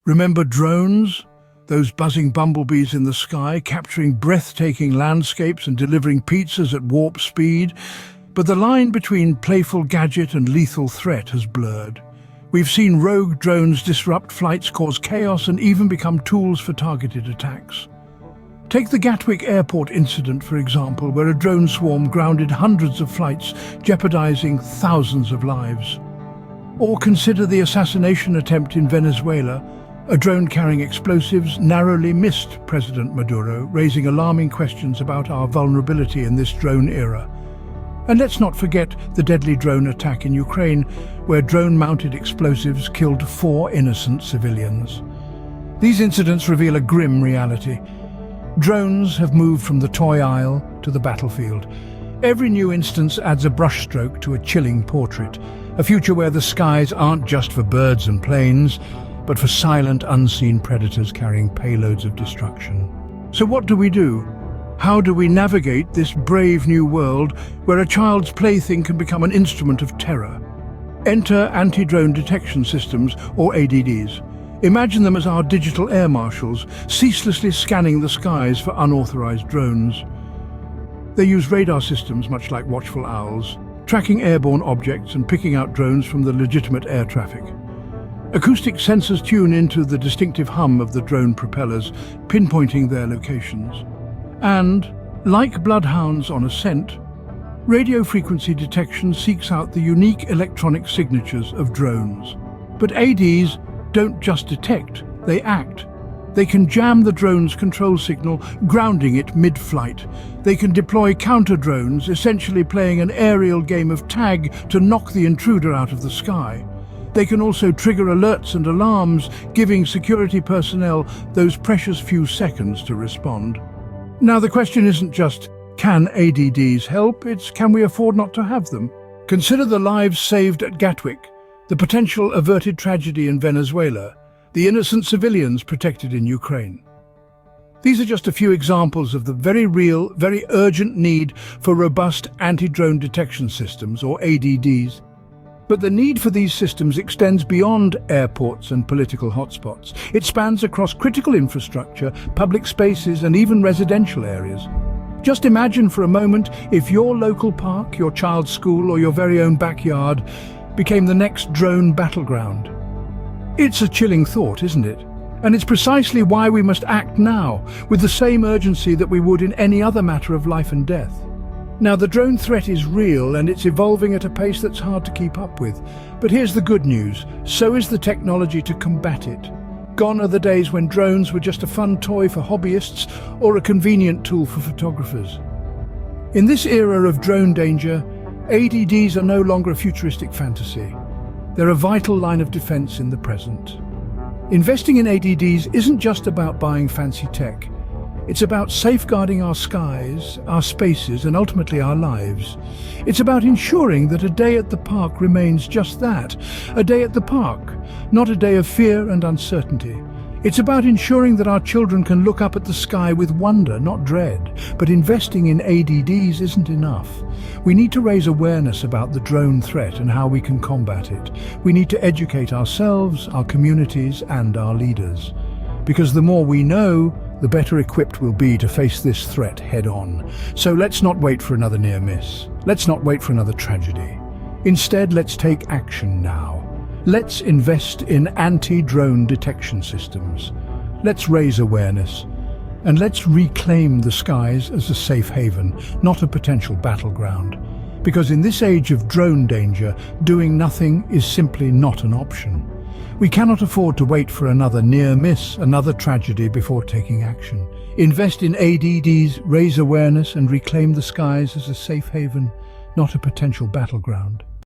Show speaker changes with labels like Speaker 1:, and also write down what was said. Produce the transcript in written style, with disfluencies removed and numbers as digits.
Speaker 1: Remember drones? Those buzzing bumblebees in the sky, capturing breathtaking landscapes and delivering pizzas at warp speed. But the line between playful gadget and lethal threat has blurred. We've seen rogue drones disrupt flights, cause chaos, and even become tools for targeted attacks. Take the Gatwick Airport incident, for example, where a drone swarm grounded hundreds of flights, jeopardizing thousands of lives. Or consider the assassination attempt in Venezuela. A drone carrying explosives narrowly missed President Maduro, raising alarming questions about our vulnerability in this drone era. And let's not forget the deadly drone attack in Ukraine, where drone-mounted explosives killed 4 innocent civilians. These incidents reveal a grim reality. Drones have moved from the toy aisle to the battlefield. Every new instance adds a brushstroke to a chilling portrait, a future where the skies aren't just for birds and planes, but for silent, unseen predators carrying payloads of destruction. So what do? How do we navigate this brave new world where a child's plaything can become an instrument of terror? Enter anti-drone detection systems, or ADDs. Imagine them as our digital air marshals, ceaselessly scanning the skies for unauthorized drones. They use radar systems, much like watchful owls, tracking airborne objects and picking out drones from the legitimate air traffic. Acoustic sensors tune into the distinctive hum of the drone propellers, pinpointing their locations. And, like bloodhounds on a scent, radio frequency detection seeks out the unique electronic signatures of drones. But ADs don't just detect, they act. They can jam the drone's control signal, grounding it mid-flight. They can deploy counter-drones, essentially playing an aerial game of tag to knock the intruder out of the sky. They can also trigger alerts and alarms, giving security personnel those precious few seconds to respond. Now, the question isn't just, can ADDs help? It's, can we afford not to have them? Consider the lives saved at Gatwick, the potential averted tragedy in Venezuela, the innocent civilians protected in Ukraine. These are just a few examples of the very real, very urgent need for robust anti-drone detection systems, or ADDs. But the need for these systems extends beyond airports and political hotspots. It spans across critical infrastructure, public spaces, and even residential areas. Just imagine for a moment if your local park, your child's school, or your very own backyard became the next drone battleground. It's a chilling thought, isn't it? And it's precisely why we must act now, with the same urgency that we would in any other matter of life and death. Now, the drone threat is real and it's evolving at a pace that's hard to keep up with. But here's the good news, so is the technology to combat it. Gone are the days when drones were just a fun toy for hobbyists or a convenient tool for photographers. In this era of drone danger, ADDs are no longer a futuristic fantasy. They're a vital line of defense in the present. Investing in ADDs isn't just about buying fancy tech. It's about safeguarding our skies, our spaces, and ultimately our lives. It's about ensuring that a day at the park remains just that, a day at the park, not a day of fear and uncertainty. It's about ensuring that our children can look up at the sky with wonder, not dread. But investing in ADDs isn't enough. We need to raise awareness about the drone threat and how we can combat it. We need to educate ourselves, our communities, and our leaders. Because the more we know, the better equipped we'll be to face this threat head-on. So let's not wait for another near miss. Let's not wait for another tragedy. Instead, let's take action now. Let's invest in anti-drone detection systems. Let's raise awareness. And let's reclaim the skies as a safe haven, not a potential battleground. Because in this age of drone danger, doing nothing is simply not an option. We cannot afford to wait for another near miss, another tragedy before taking action. Invest in ADDs, raise awareness, and reclaim the skies as a safe haven, not a potential battleground.